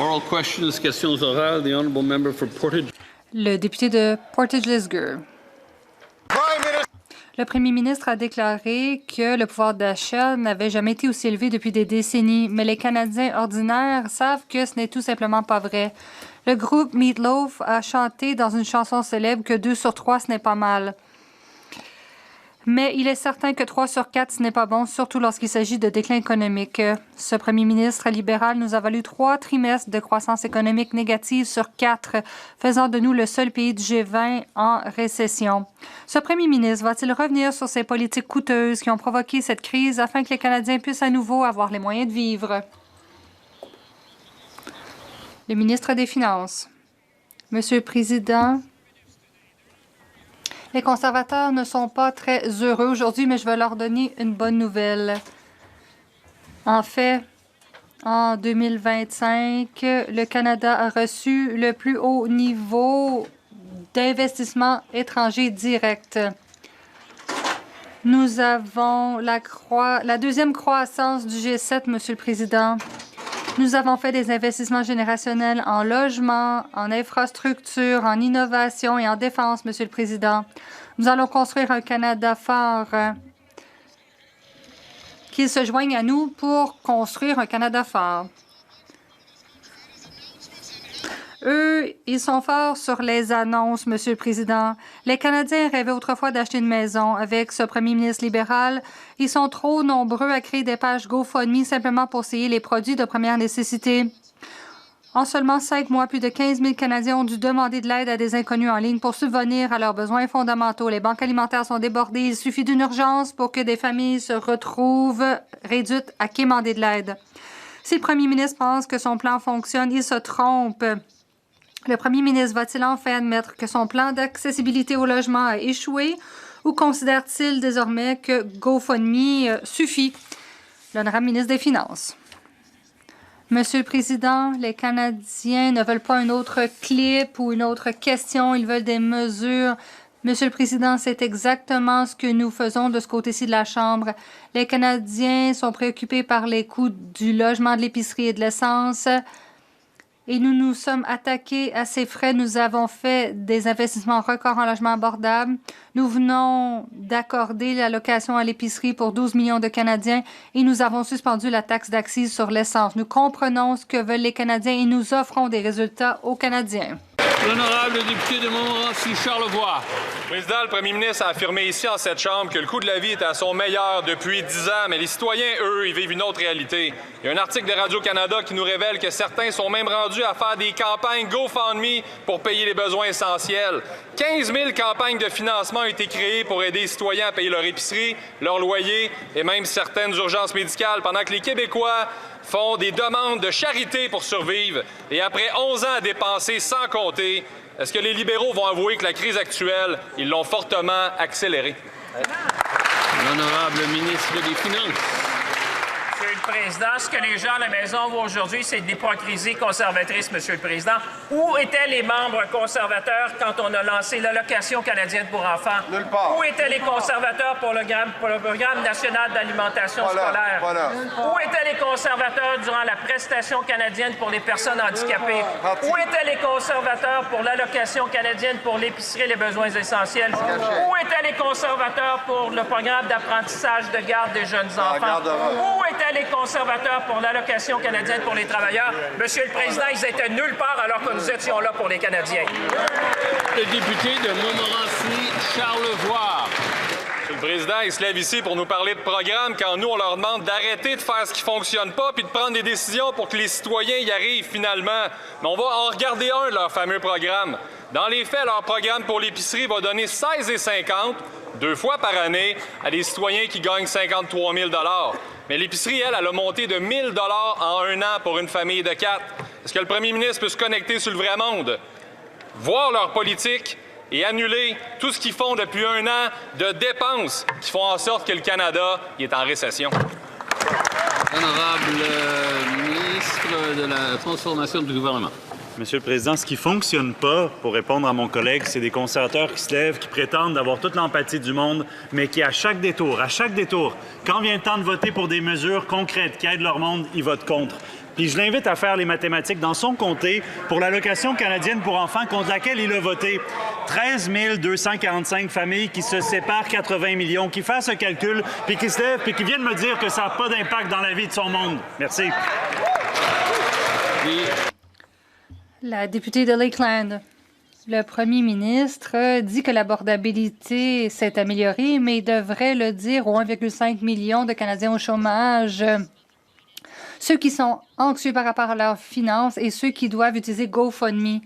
Oral questions, questions orales. The honourable member for Portage. Le député de Portage-Lisgur. Le premier ministre a déclaré que le pouvoir d'achat n'avait jamais été aussi élevé depuis des décennies, mais les Canadiens ordinaires savent que ce n'est tout simplement pas vrai. Le groupe Meat Loaf a chanté dans une chanson célèbre que 2 sur 3, ce n'est pas mal. Mais il est certain que 3 sur 4, ce n'est pas bon, surtout lorsqu'il s'agit de déclin économique. Ce premier ministre libéral nous a valu 3 trimestres de croissance économique négative sur 4, faisant de nous le seul pays du G20 en récession. Ce premier ministre va-t-il revenir sur ces politiques coûteuses qui ont provoqué cette crise afin que les Canadiens puissent à nouveau avoir les moyens de vivre? Le ministre des Finances. Monsieur le Président, les conservateurs ne sont pas très heureux aujourd'hui, mais je vais leur donner une bonne nouvelle. En fait, en 2025, le Canada a reçu le plus haut niveau d'investissement étranger direct. Nous avons la deuxième croissance du G7, Monsieur le Président. Nous avons fait des investissements générationnels en logement, en infrastructure, en innovation et en défense, Monsieur le Président. Nous allons construire un Canada fort. Qu'ils se joignent à nous pour construire un Canada fort. Eux, ils sont forts sur les annonces, Monsieur le Président. Les Canadiens rêvaient autrefois d'acheter une maison. Avec ce premier ministre libéral, ils sont trop nombreux à créer des pages GoFundMe simplement pour essayer les produits de première nécessité. En seulement 5 mois, plus de 15 000 Canadiens ont dû demander de l'aide à des inconnus en ligne pour subvenir à leurs besoins fondamentaux. Les banques alimentaires sont débordées. Il suffit d'une urgence pour que des familles se retrouvent réduites à quémander de l'aide. Si le premier ministre pense que son plan fonctionne, il se trompe. Le premier ministre va-t-il enfin admettre que son plan d'accessibilité au logement a échoué ou considère-t-il désormais que GoFundMe suffit? L'honorable ministre des Finances. Monsieur le Président, les Canadiens ne veulent pas un autre clip ou une autre question, ils veulent des mesures. Monsieur le Président, c'est exactement ce que nous faisons de ce côté-ci de la Chambre. Les Canadiens sont préoccupés par les coûts du logement, de l'épicerie et de l'essence. Et nous nous sommes attaqués à ces frais. Nous avons fait des investissements records en logement abordable. Nous venons d'accorder l'allocation à l'épicerie pour 12 millions de Canadiens et nous avons suspendu la taxe d'accise sur l'essence. Nous comprenons ce que veulent les Canadiens et nous offrons des résultats aux Canadiens. L'honorable député de Montmorency-Charlevoix. Président, le premier ministre a affirmé ici en cette Chambre que le coût de la vie est à son meilleur depuis 10 ans, mais les citoyens, eux, ils vivent une autre réalité. Il y a un article de Radio-Canada qui nous révèle que certains sont même rendus à faire des campagnes GoFundMe pour payer les besoins essentiels. 15 000 campagnes de financement ont été créées pour aider les citoyens à payer leur épicerie, leur loyer et même certaines urgences médicales, pendant que les Québécois font des demandes de charité pour survivre. Et après 11 ans à dépenser sans compter, est-ce que les libéraux vont avouer que la crise actuelle, ils l'ont fortement accélérée? L'honorable ministre des Finances. Monsieur le Président, ce que les gens à la maison voient aujourd'hui, c'est de l'hypocrisie conservatrice, Monsieur le Président. Où étaient les membres conservateurs quand on a lancé l'allocation canadienne pour enfants? Nulle part. Où étaient les conservateurs pour le programme national d'alimentation scolaire? Où étaient les conservateurs durant la prestation canadienne pour les personnes handicapées? Où étaient les conservateurs pour l'allocation canadienne pour l'épicerie et les besoins essentiels? Où étaient les conservateurs pour le programme d'apprentissage de garde des jeunes enfants? Où étaient les conservateurs pour l'allocation canadienne pour les travailleurs? Monsieur le Président, ils étaient nulle part alors que nous étions là pour les Canadiens. Le député de Montmorency-Charlevoix. Monsieur le Président, il se lève ici pour nous parler de programme quand nous, on leur demande d'arrêter de faire ce qui ne fonctionne pas puis de prendre des décisions pour que les citoyens y arrivent finalement. Mais on va en regarder un de leurs fameux programmes. Dans les faits, leur programme pour l'épicerie va donner 16,50 2 fois par année à des citoyens qui gagnent 53 000 $. Mais l'épicerie, elle a monté de 1 000 $ en 1 an pour une famille de 4. Est-ce que le premier ministre peut se connecter sur le vrai monde, voir leur politique et annuler tout ce qu'ils font depuis 1 an de dépenses qui font en sorte que le Canada est en récession? Honorable ministre de la Transformation du gouvernement. Monsieur le Président, ce qui ne fonctionne pas, pour répondre à mon collègue, c'est des conservateurs qui se lèvent, qui prétendent avoir toute l'empathie du monde, mais qui, à chaque détour, quand vient le temps de voter pour des mesures concrètes qui aident leur monde, ils votent contre. Puis je l'invite à faire les mathématiques dans son comté pour l'allocation canadienne pour enfants contre laquelle il a voté. 13 245 familles qui se séparent 80 millions, qui fassent un calcul, puis qui se lèvent, puis qui viennent me dire que ça n'a pas d'impact dans la vie de son monde. Merci. La députée de Lakeland. Le premier ministre dit que l'abordabilité s'est améliorée, mais il devrait le dire aux 1,5 million de Canadiens au chômage, ceux qui sont anxieux par rapport à leurs finances et ceux qui doivent utiliser GoFundMe.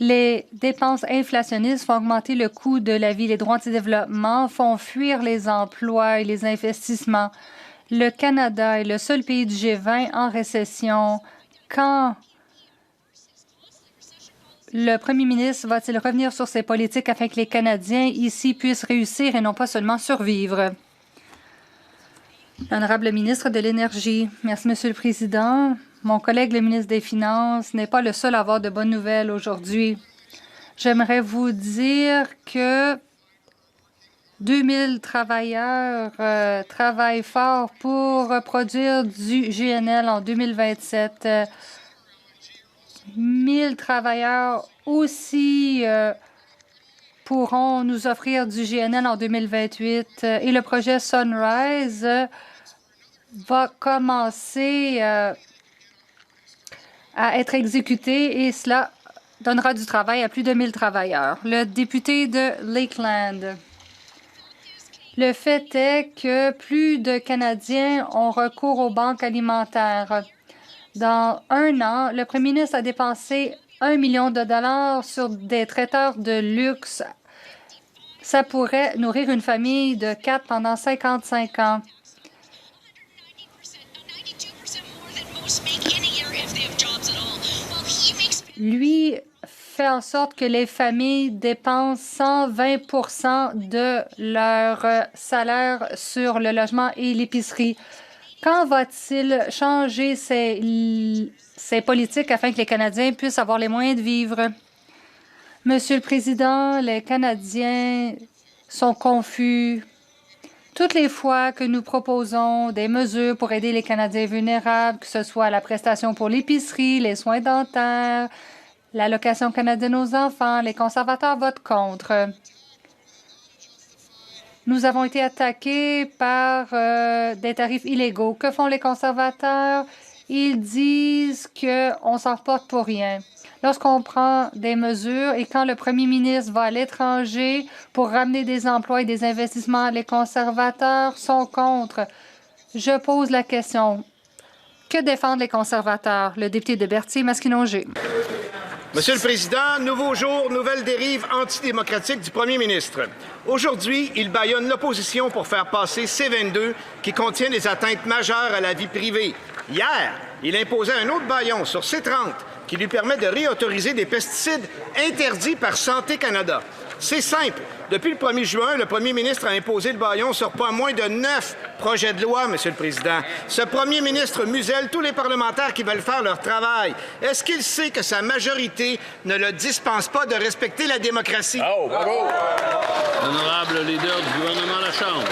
Les dépenses inflationnistes font augmenter le coût de la vie. Les droits anti-développement font fuir les emplois et les investissements. Le Canada est le seul pays du G20 en récession. Quand le premier ministre va-t-il revenir sur ses politiques afin que les Canadiens ici puissent réussir et non pas seulement survivre? L'honorable ministre de l'Énergie. Merci, Monsieur le Président. Mon collègue, le ministre des Finances, n'est pas le seul à avoir de bonnes nouvelles aujourd'hui. J'aimerais vous dire que 2000 travailleurs travaillent fort pour produire du GNL en 2027. 1000 travailleurs aussi pourront nous offrir du GNL en 2028 et le projet Sunrise va commencer à être exécuté et cela donnera du travail à plus de 1000 travailleurs. Le député de Lakeland. Le fait est que plus de Canadiens ont recours aux banques alimentaires. Dans un an, le premier ministre a dépensé 1 million de dollars sur des traiteurs de luxe. Ça pourrait nourrir une famille de 4 pendant 55 ans. Lui fait en sorte que les familles dépensent 120 de leur salaire sur le logement et l'épicerie. Quand va-t-il changer ses politiques afin que les Canadiens puissent avoir les moyens de vivre? Monsieur le Président, les Canadiens sont confus. Toutes les fois que nous proposons des mesures pour aider les Canadiens vulnérables, que ce soit la prestation pour l'épicerie, les soins dentaires, l'allocation canadienne aux enfants, les conservateurs votent contre. Nous avons été attaqués par des tarifs illégaux. Que font les conservateurs? Ils disent qu'on s'en reporte pour rien. Lorsqu'on prend des mesures et quand le premier ministre va à l'étranger pour ramener des emplois et des investissements, les conservateurs sont contre. Je pose la question. Que défendent les conservateurs? Le député de Berthier-Masquinongé. Monsieur le Président, nouveau jour, nouvelle dérive antidémocratique du premier ministre. Aujourd'hui, il bâillonne l'opposition pour faire passer C-22 qui contient des atteintes majeures à la vie privée. Hier, il imposait un autre bâillon sur C-30 qui lui permet de réautoriser des pesticides interdits par Santé Canada. C'est simple. Depuis le 1er juin, le premier ministre a imposé le bâillon sur pas moins de 9 projets de loi, Monsieur le Président. Ce premier ministre muselle tous les parlementaires qui veulent faire leur travail. Est-ce qu'il sait que sa majorité ne le dispense pas de respecter la démocratie? Oh, bravo! Honorable leader du gouvernement à la Chambre.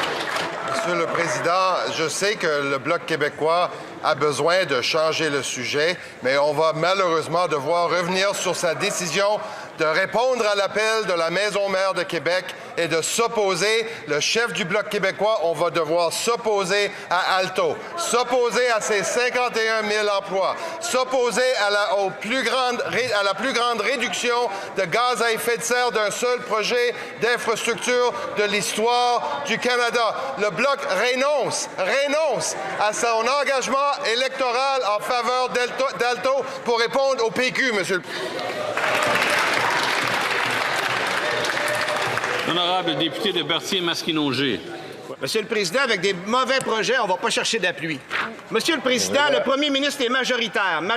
Monsieur le Président, je sais que le Bloc québécois a besoin de changer le sujet, mais on va malheureusement devoir revenir sur sa décision de répondre à l'appel de la Maison mère de Québec et de s'opposer. Le chef du Bloc québécois, on va devoir s'opposer à Alto, s'opposer à ses 51 000 emplois, s'opposer à la plus grande réduction de gaz à effet de serre d'un seul projet d'infrastructure de l'histoire du Canada. Le Bloc renonce à son engagement électoral en faveur d'Alto pour répondre au PQ, Monsieur le Président. Honorable député de Berthier-Masquinongé. Monsieur le Président, avec des mauvais projets, on ne va pas chercher d'appui. Monsieur le Président, le premier ministre est majoritairement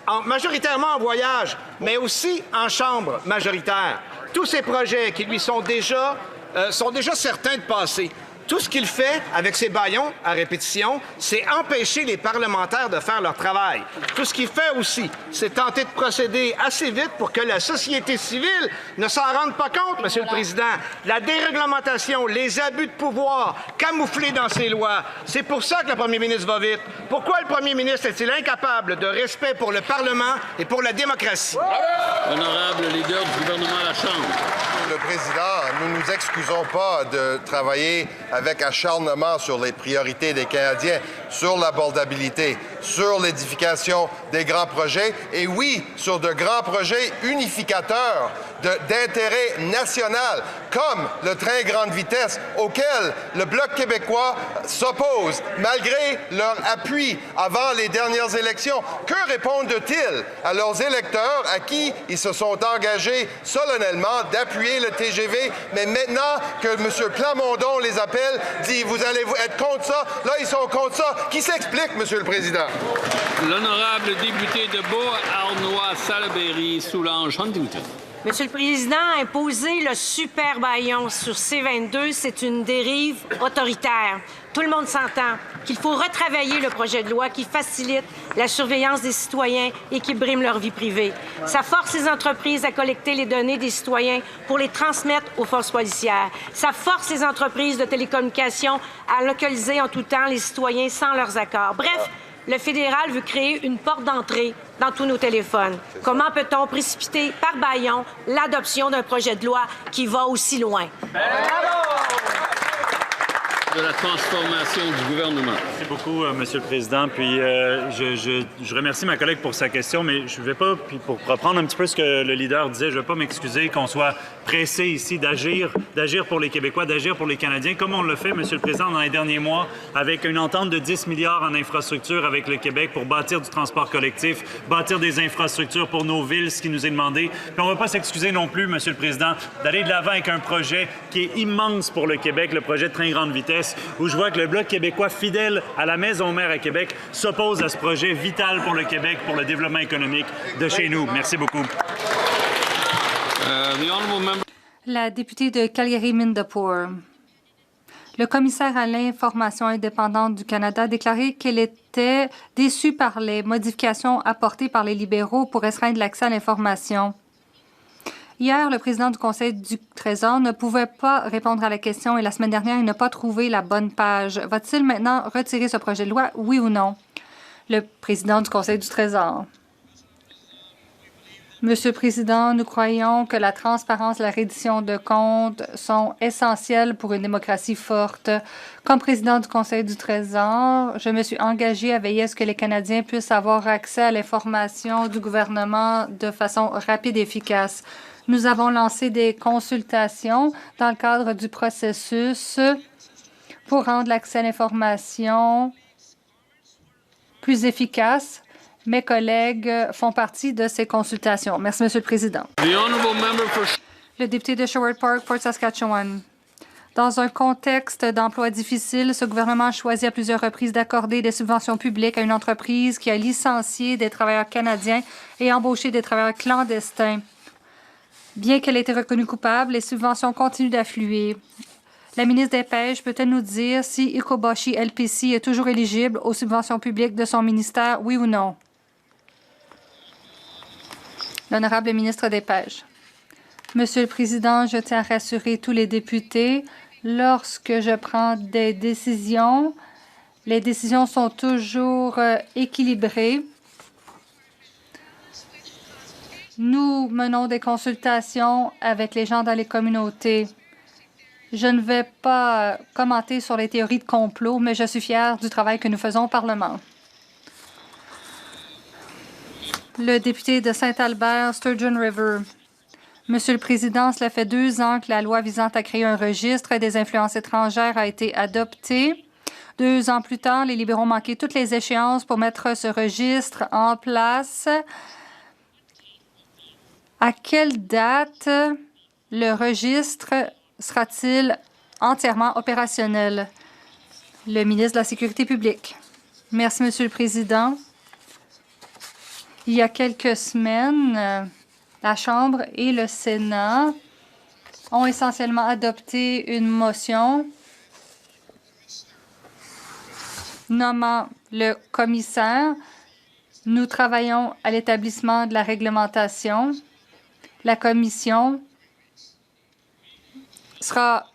en voyage, mais aussi en chambre majoritaire. Tous ces projets qui lui sont déjà certains de passer. Tout ce qu'il fait avec ses bâillons à répétition, c'est empêcher les parlementaires de faire leur travail. Tout ce qu'il fait aussi, c'est tenter de procéder assez vite pour que la société civile ne s'en rende pas compte, Monsieur le Président. La déréglementation, les abus de pouvoir camouflés dans ces lois, c'est pour ça que le premier ministre va vite. Pourquoi le premier ministre est-il incapable de respect pour le Parlement et pour la démocratie? Honorable leader du gouvernement à la Chambre. Le Président, nous ne nous excusons pas de travailler avec acharnement sur les priorités des Canadiens, sur l'abordabilité, sur l'édification des grands projets et oui, sur de grands projets unificateurs d'intérêt national, comme le train grande vitesse auquel le Bloc québécois s'oppose, malgré leur appui avant les dernières élections. Que répondent-ils à leurs électeurs à qui ils se sont engagés solennellement d'appuyer le TGV, mais maintenant que M. Plamondon les appelle, dit « vous allez être contre ça », là ils sont contre ça. Qui s'explique, M. le Président? L'honorable député de Beauharnois-Salaberry-Soulanges-Huntington. Monsieur le Président, imposer le super bâillon sur C-22, c'est une dérive autoritaire. Tout le monde s'entend qu'il faut retravailler le projet de loi qui facilite la surveillance des citoyens et qui brime leur vie privée. Ça force les entreprises à collecter les données des citoyens pour les transmettre aux forces policières. Ça force les entreprises de télécommunications à localiser en tout temps les citoyens sans leurs accords. Bref, le fédéral veut créer une porte d'entrée dans tous nos téléphones. Comment peut-on précipiter par bâillon l'adoption d'un projet de loi qui va aussi loin? De la transformation du gouvernement. Merci beaucoup, Monsieur le Président. Puis je remercie ma collègue pour sa question, mais je ne vais pas, puis pour reprendre un petit peu ce que le leader disait, je ne vais pas m'excuser qu'on soit pressé ici d'agir pour les Québécois, d'agir pour les Canadiens, comme on l'a fait, Monsieur le Président, dans les derniers mois, avec une entente de 10 milliards en infrastructures avec le Québec pour bâtir du transport collectif, bâtir des infrastructures pour nos villes, ce qui nous est demandé. Puis on ne va pas s'excuser non plus, Monsieur le Président, d'aller de l'avant avec un projet qui est immense pour le Québec, le projet de train grande vitesse, où je vois que le Bloc québécois, fidèle à la Maison-Mère à Québec, s'oppose à ce projet vital pour le Québec, pour le développement économique de chez nous. Merci beaucoup. La députée de Calgary-Mindapour. Le commissaire à l'information indépendante du Canada a déclaré qu'elle était déçue par les modifications apportées par les libéraux pour restreindre l'accès à l'information. Hier, le président du Conseil du Trésor ne pouvait pas répondre à la question et la semaine dernière, il n'a pas trouvé la bonne page. Va-t-il maintenant retirer ce projet de loi, oui ou non? Le président du Conseil du Trésor. Monsieur le Président, nous croyons que la transparence et la reddition de comptes sont essentielles pour une démocratie forte. Comme président du Conseil du Trésor, je me suis engagée à veiller à ce que les Canadiens puissent avoir accès à l'information du gouvernement de façon rapide et efficace. Nous avons lancé des consultations dans le cadre du processus pour rendre l'accès à l'information plus efficace. Mes collègues font partie de ces consultations. Merci, Monsieur le Président. Le député de Sherwood Park, Port Saskatchewan. Dans un contexte d'emploi difficile, ce gouvernement a choisi à plusieurs reprises d'accorder des subventions publiques à une entreprise qui a licencié des travailleurs canadiens et embauché des travailleurs clandestins. Bien qu'elle ait été reconnue coupable, les subventions continuent d'affluer. La ministre des Pêches peut-elle nous dire si Ikoboshi LPC est toujours éligible aux subventions publiques de son ministère, oui ou non? L'honorable ministre des Pêches. Monsieur le Président, je tiens à rassurer tous les députés, lorsque je prends des décisions, les décisions sont toujours équilibrées. Nous menons des consultations avec les gens dans les communautés. Je ne vais pas commenter sur les théories de complot, mais je suis fière du travail que nous faisons au Parlement. Le député de Saint-Albert, Sturgeon River. Monsieur le Président, cela fait 2 ans que la loi visant à créer un registre des influences étrangères a été adoptée. 2 ans plus tard, les libéraux ont manqué toutes les échéances pour mettre ce registre en place. À quelle date le registre sera-t-il entièrement opérationnel? Le ministre de la Sécurité publique. Merci, Monsieur le Président. Il y a quelques semaines, la Chambre et le Sénat ont essentiellement adopté une motion nommant le commissaire. Nous travaillons à l'établissement de la réglementation. La commission sera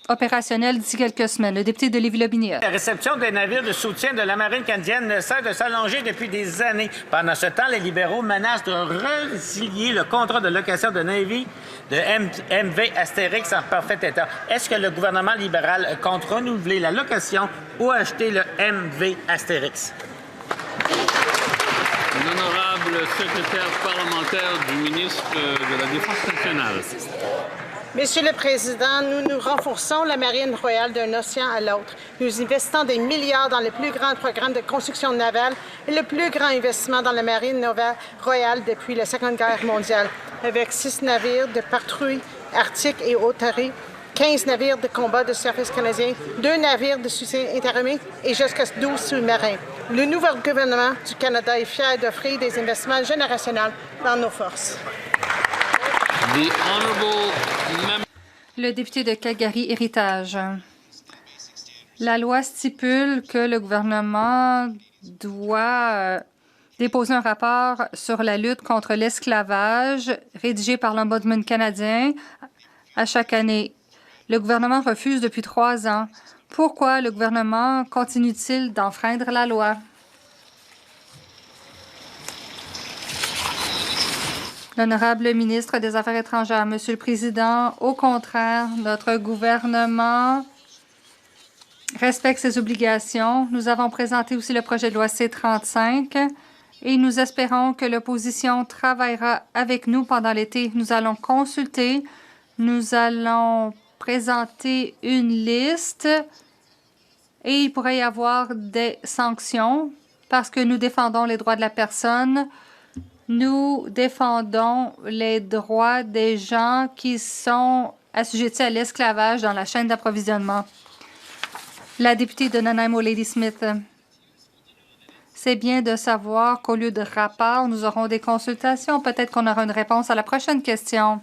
opérationnelle d'ici quelques semaines. Le député de Lévis-Lobinière. La réception des navires de soutien de la marine canadienne ne cesse de s'allonger depuis des années. Pendant ce temps, les libéraux menacent de résilier le contrat de location de Navy de MV Astérix en parfait état. Est-ce que le gouvernement libéral compte renouveler la location ou acheter le MV Astérix? L'honorable secrétaire parlementaire du ministre de la Défense nationale. Monsieur le Président, nous renforçons la Marine royale d'un océan à l'autre. Nous investissons des milliards dans le plus grand programme de construction navale et le plus grand investissement dans la Marine royale depuis la Seconde Guerre mondiale, avec 6 navires de patrouille arctique et haute-marée, 15 navires de combat de service canadien, 2 navires de soutien interarmé et jusqu'à 12 sous-marins. Le nouveau gouvernement du Canada est fier d'offrir des investissements générationnels dans nos forces. Le député de Calgary-Héritage. La loi stipule que le gouvernement doit déposer un rapport sur la lutte contre l'esclavage rédigé par l'Ombudsman canadien à chaque année. Le gouvernement refuse depuis 3 ans. Pourquoi le gouvernement continue-t-il d'enfreindre la loi? L'honorable ministre des Affaires étrangères. Monsieur le Président, au contraire, notre gouvernement respecte ses obligations. Nous avons présenté aussi le projet de loi C-35 et nous espérons que l'opposition travaillera avec nous pendant l'été. Nous allons consulter, nous allons présenter une liste et il pourrait y avoir des sanctions parce que nous défendons les droits de la personne. Nous défendons les droits des gens qui sont assujettis à l'esclavage dans la chaîne d'approvisionnement. La députée de Nanaimo, Lady Smith. C'est bien de savoir qu'au lieu de rapport, nous aurons des consultations. Peut-être qu'on aura une réponse à la prochaine question.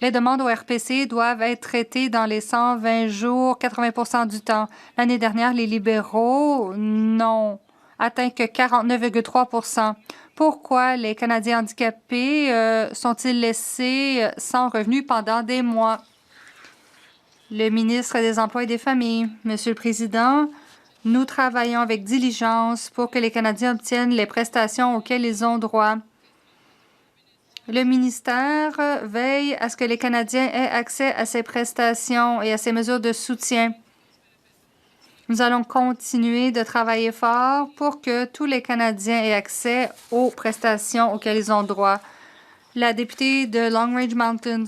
Les demandes au RPC doivent être traitées dans les 120 jours, 80 % du temps. L'année dernière, les libéraux n'ont atteint que 49,3 %. Pourquoi les Canadiens handicapés sont-ils laissés sans revenus pendant des mois? Le ministre des Emplois et des Familles. Monsieur le Président, nous travaillons avec diligence pour que les Canadiens obtiennent les prestations auxquelles ils ont droit. Le ministère veille à ce que les Canadiens aient accès à ces prestations et à ces mesures de soutien. Nous allons continuer de travailler fort pour que tous les Canadiens aient accès aux prestations auxquelles ils ont droit. La députée de Long Range Mountains.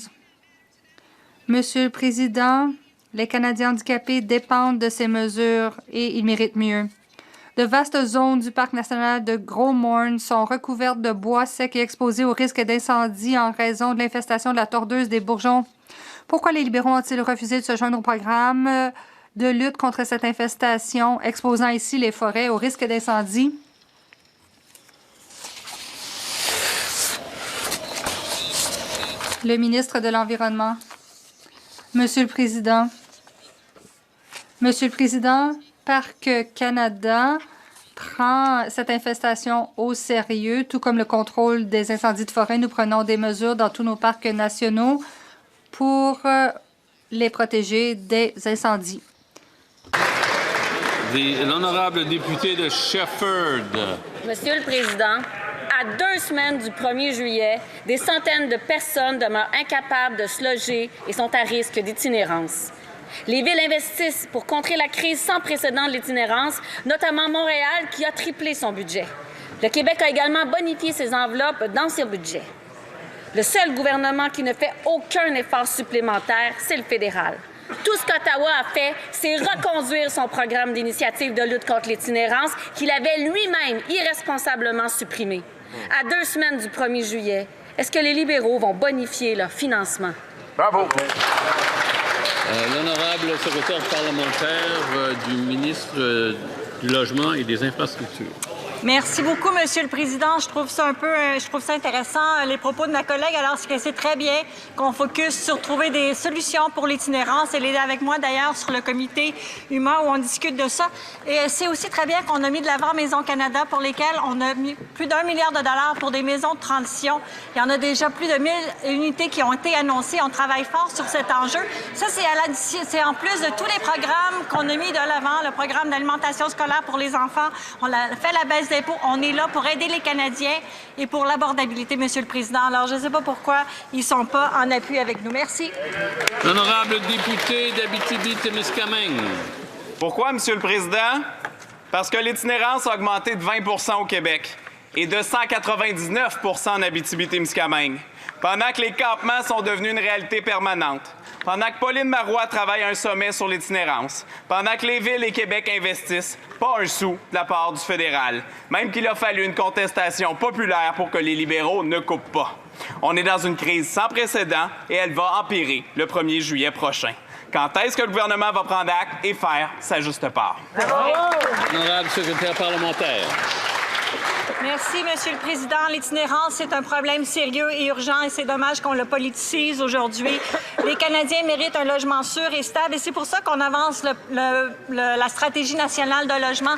Monsieur le Président, les Canadiens handicapés dépendent de ces mesures et ils méritent mieux. De vastes zones du parc national de Gros-Morne sont recouvertes de bois secs et exposées au risque d'incendie en raison de l'infestation de la tordeuse des bourgeons. Pourquoi les libéraux ont-ils refusé de se joindre au programme de lutte contre cette infestation, exposant ici les forêts au risque d'incendie? Le ministre de l'Environnement. Monsieur le Président, Parc Canada prend cette infestation au sérieux, tout comme le contrôle des incendies de forêt. Nous prenons des mesures dans tous nos parcs nationaux pour les protéger des incendies. L'honorable député de Shefford. Monsieur le Président, à 2 semaines du 1er juillet, des centaines de personnes demeurent incapables de se loger et sont à risque d'itinérance. Les villes investissent pour contrer la crise sans précédent de l'itinérance, notamment Montréal qui a triplé son budget. Le Québec a également bonifié ses enveloppes dans ses budgets. Le seul gouvernement qui ne fait aucun effort supplémentaire, c'est le fédéral. Tout ce qu'Ottawa a fait, c'est reconduire son programme d'initiative de lutte contre l'itinérance qu'il avait lui-même irresponsablement supprimé. À 2 semaines du 1er juillet, est-ce que les libéraux vont bonifier leur financement? Bravo! L'honorable secrétaire parlementaire du ministre du Logement et des Infrastructures. Merci beaucoup, Monsieur le Président. Je trouve ça intéressant, les propos de ma collègue, alors que c'est très bien qu'on focus sur trouver des solutions pour l'itinérance. Elle est avec moi, d'ailleurs, sur le comité humain où on discute de ça. Et c'est aussi très bien qu'on a mis de l'avant Maison Canada, pour lesquelles on a mis plus d'1 milliard de dollars pour des maisons de transition. Il y en a déjà plus de 1000 unités qui ont été annoncées. On travaille fort sur cet enjeu. Ça, c'est en plus de tous les programmes qu'on a mis de l'avant, le programme d'alimentation scolaire pour les enfants. On a fait la baisse d'impôts. On est là pour aider les Canadiens et pour l'abordabilité, Monsieur le Président. Alors, je ne sais pas pourquoi ils ne sont pas en appui avec nous. Merci. L'honorable député d'Abitibi-Témiscamingue. Pourquoi, Monsieur le Président? Parce que l'itinérance a augmenté de 20 % au Québec et de 199 % en Abitibi-Témiscamingue. Pendant que les campements sont devenus une réalité permanente. Pendant que Pauline Marois travaille un sommet sur l'itinérance. Pendant que les villes et Québec investissent pas un sou de la part du fédéral. Même qu'il a fallu une contestation populaire pour que les libéraux ne coupent pas. On est dans une crise sans précédent et elle va empirer le 1er juillet prochain. Quand est-ce que le gouvernement va prendre acte et faire sa juste part? Honorable secrétaire parlementaire. Merci, Monsieur le Président. L'itinérance, c'est un problème sérieux et urgent et c'est dommage qu'on le politicise aujourd'hui. Les Canadiens méritent un logement sûr et stable et c'est pour ça qu'on avance la stratégie nationale de logement,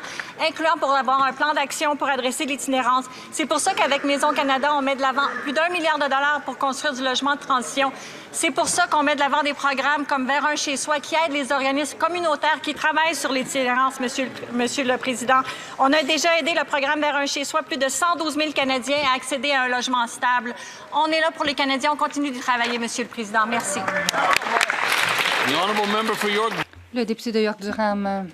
incluant pour avoir un plan d'action pour adresser l'itinérance. C'est pour ça qu'avec Maison Canada, on met de l'avant plus d'1 milliard de dollars pour construire du logement de transition. C'est pour ça qu'on met de l'avant des programmes comme Vers un chez soi qui aident les organismes communautaires qui travaillent sur l'itinérance, Monsieur le Président. On a déjà aidé le programme Vers un chez soi plus de 112 000 Canadiens à accéder à un logement stable. On est là pour les Canadiens. On continue d'y travailler, Monsieur le Président. Merci. Le député de York-Durham.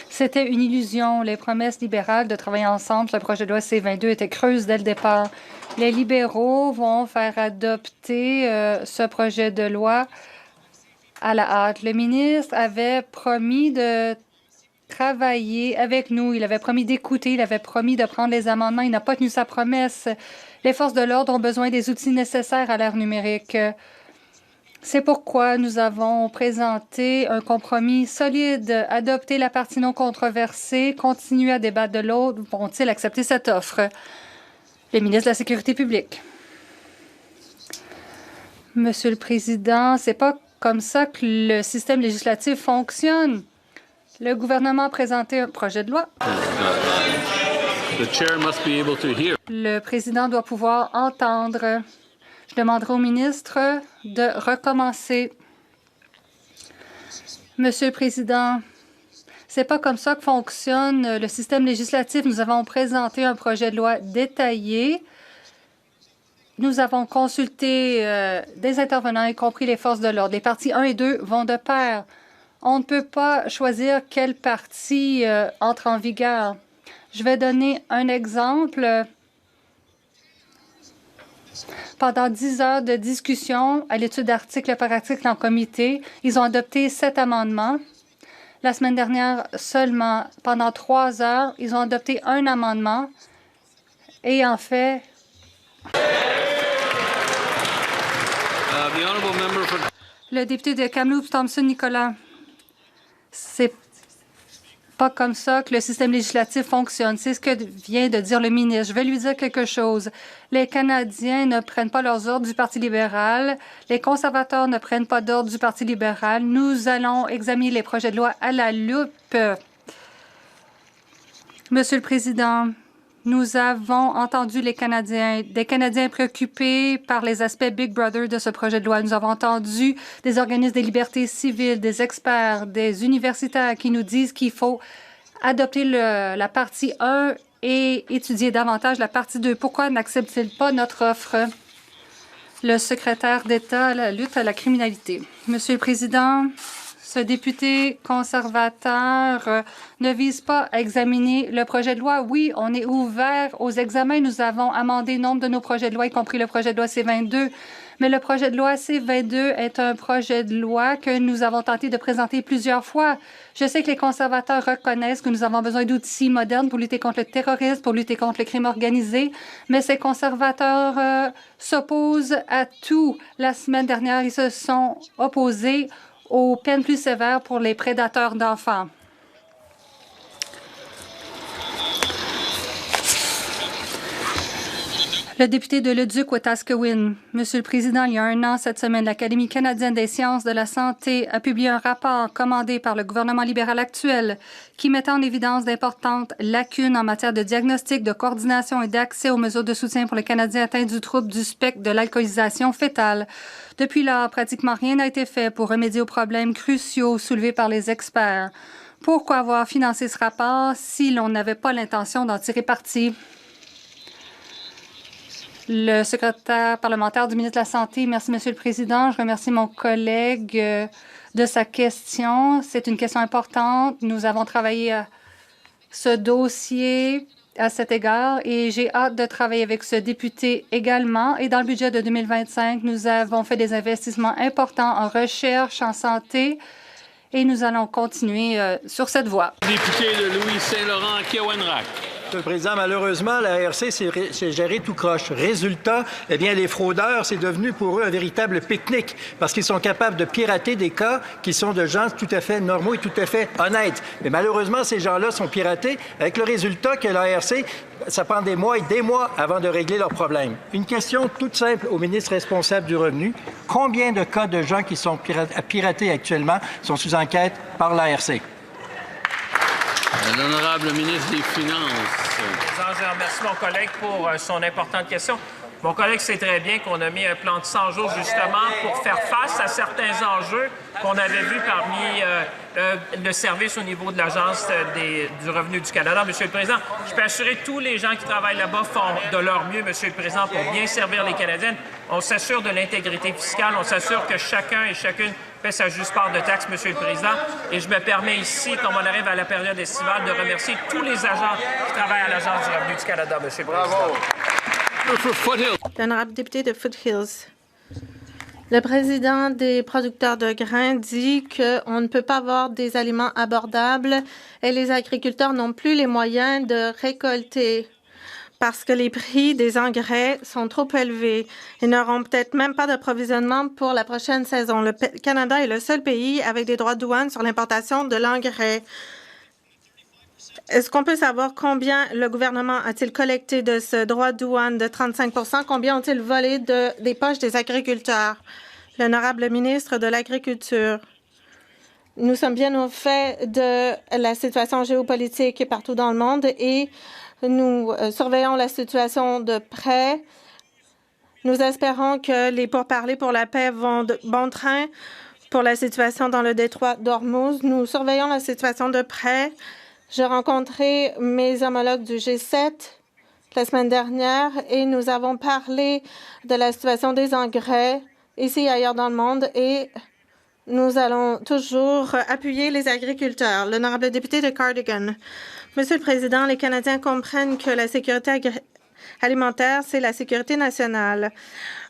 C'était une illusion. Les promesses libérales de travailler ensemble sur le projet de loi C-22 étaient creuses dès le départ. Les libéraux vont faire adopter ce projet de loi à la hâte. Le ministre avait promis de travailler avec nous. Il avait promis d'écouter. Il avait promis de prendre les amendements. Il n'a pas tenu sa promesse. Les forces de l'ordre ont besoin des outils nécessaires à l'ère numérique. C'est pourquoi nous avons présenté un compromis solide, adopter la partie non controversée, continuer à débattre de l'autre. Vont-ils accepter cette offre? Le ministre de la Sécurité publique. Monsieur le Président, c'est pas comme ça que le système législatif fonctionne. Le gouvernement a présenté un projet de loi. Le président doit pouvoir entendre. Je demanderai au ministre de recommencer. Monsieur le Président, c'est pas comme ça que fonctionne le système législatif. Nous avons présenté un projet de loi détaillé. Nous avons consulté des intervenants, y compris les forces de l'ordre. Les parties 1 et 2 vont de pair. On ne peut pas choisir quelle partie entre en vigueur. Je vais donner un exemple. Pendant 10 heures de discussion à l'étude article par article en comité, ils ont adopté 7 amendements. La semaine dernière, seulement pendant 3 heures, ils ont adopté un amendement. Et en fait, le député de Kamloops, Thompson-Nicolas, c'est pas comme ça que le système législatif fonctionne. C'est ce que vient de dire le ministre. Je vais lui dire quelque chose. Les Canadiens ne prennent pas leurs ordres du Parti libéral. Les conservateurs ne prennent pas d'ordre du Parti libéral. Nous allons examiner les projets de loi à la loupe. Monsieur le Président, nous avons entendu les Canadiens, des Canadiens préoccupés par les aspects Big Brother de ce projet de loi. Nous avons entendu des organismes des libertés civiles, des experts, des universitaires qui nous disent qu'il faut adopter la partie 1 et étudier davantage la partie 2. Pourquoi n'acceptent-ils pas notre offre? Le secrétaire d'État à la lutte à la criminalité. Monsieur le Président, ce député conservateur ne vise pas à examiner le projet de loi. Oui, on est ouvert aux examens. Nous avons amendé nombre de nos projets de loi, y compris le projet de loi C-22. Mais le projet de loi C-22 est un projet de loi que nous avons tenté de présenter plusieurs fois. Je sais que les conservateurs reconnaissent que nous avons besoin d'outils modernes pour lutter contre le terrorisme, pour lutter contre le crime organisé, mais ces conservateurs s'opposent à tout. La semaine dernière, ils se sont opposés aux peines plus sévères pour les prédateurs d'enfants. Le député de Leduc-Wetaskiwin. Monsieur le Président, il y a un an, cette semaine, l'Académie canadienne des sciences de la santé a publié un rapport commandé par le gouvernement libéral actuel qui mettait en évidence d'importantes lacunes en matière de diagnostic, de coordination et d'accès aux mesures de soutien pour les Canadiens atteints du trouble du spectre de l'alcoolisation fœtale. Depuis lors, pratiquement rien n'a été fait pour remédier aux problèmes cruciaux soulevés par les experts. Pourquoi avoir financé ce rapport si l'on n'avait pas l'intention d'en tirer parti? Le secrétaire parlementaire du ministre de la Santé. Merci, Monsieur le Président. Je remercie mon collègue de sa question. C'est une question importante. Nous avons travaillé à ce dossier à cet égard et j'ai hâte de travailler avec ce député également. Et dans le budget de 2025, nous avons fait des investissements importants en recherche, en santé et nous allons continuer sur cette voie. Député de Louis-Saint-Laurent, Kewenrak. Monsieur le Président, malheureusement, la ARC s'est gérée tout croche. Résultat, eh bien, les fraudeurs, c'est devenu pour eux un véritable pique-nique parce qu'ils sont capables de pirater des cas qui sont de gens tout à fait normaux et tout à fait honnêtes. Mais malheureusement, ces gens-là sont piratés avec le résultat que la ARC, ça prend des mois et des mois avant de régler leurs problèmes. Une question toute simple au ministre responsable du Revenu. Combien de cas de gens qui sont piratés actuellement sont sous enquête par l'ARC? L'honorable ministre des Finances. Je remercie mon collègue pour son importante question. Mon collègue sait très bien qu'on a mis un plan de 100 jours justement pour faire face à certains enjeux qu'on avait vus parmi le service au niveau de l'Agence du revenu du Canada. Monsieur le Président, je peux assurer que tous les gens qui travaillent là-bas font de leur mieux, Monsieur le Président, pour bien servir les Canadiens. On s'assure de l'intégrité fiscale, on s'assure que chacun et chacune fait sa juste part de taxes, Monsieur le Président. Et je me permets ici, comme on arrive à la période estivale, de remercier tous les agents qui travaillent à l'Agence du revenu du Canada, Monsieur le Président. L'honorable député de Foothills. Le président des producteurs de grains dit qu'on ne peut pas avoir des aliments abordables et les agriculteurs n'ont plus les moyens de récolter parce que les prix des engrais sont trop élevés. Ils n'auront peut-être même pas d'approvisionnement pour la prochaine saison. Le Canada est le seul pays avec des droits de douane sur l'importation de l'engrais. Est-ce qu'on peut savoir combien le gouvernement a-t-il collecté de ce droit de douane de 35 %? Combien ont-ils volé des poches des agriculteurs? L'honorable ministre de l'Agriculture. Nous sommes bien au fait de la situation géopolitique partout dans le monde et nous surveillons la situation de près. Nous espérons que les pourparlers pour la paix vont de bon train pour la situation dans le détroit d'Ormuz. Nous surveillons la situation de près. J'ai rencontré mes homologues du G7 la semaine dernière et nous avons parlé de la situation des engrais ici et ailleurs dans le monde et nous allons toujours appuyer les agriculteurs. L'honorable député de Cardigan. Monsieur le Président, les Canadiens comprennent que la sécurité alimentaire, c'est la sécurité nationale.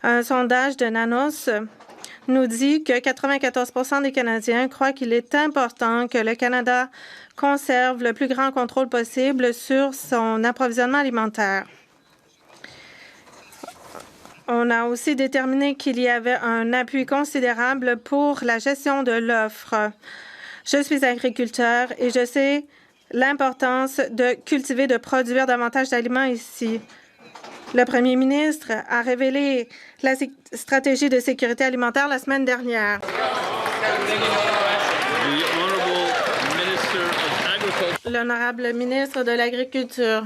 Un sondage de Nanos nous dit que 94 % des Canadiens croient qu'il est important que le Canada conserve le plus grand contrôle possible sur son approvisionnement alimentaire. On a aussi déterminé qu'il y avait un appui considérable pour la gestion de l'offre. Je suis agriculteur et je sais l'importance de cultiver, de produire davantage d'aliments ici. Le premier ministre a révélé la stratégie de sécurité alimentaire la semaine dernière. L'honorable ministre de l'Agriculture.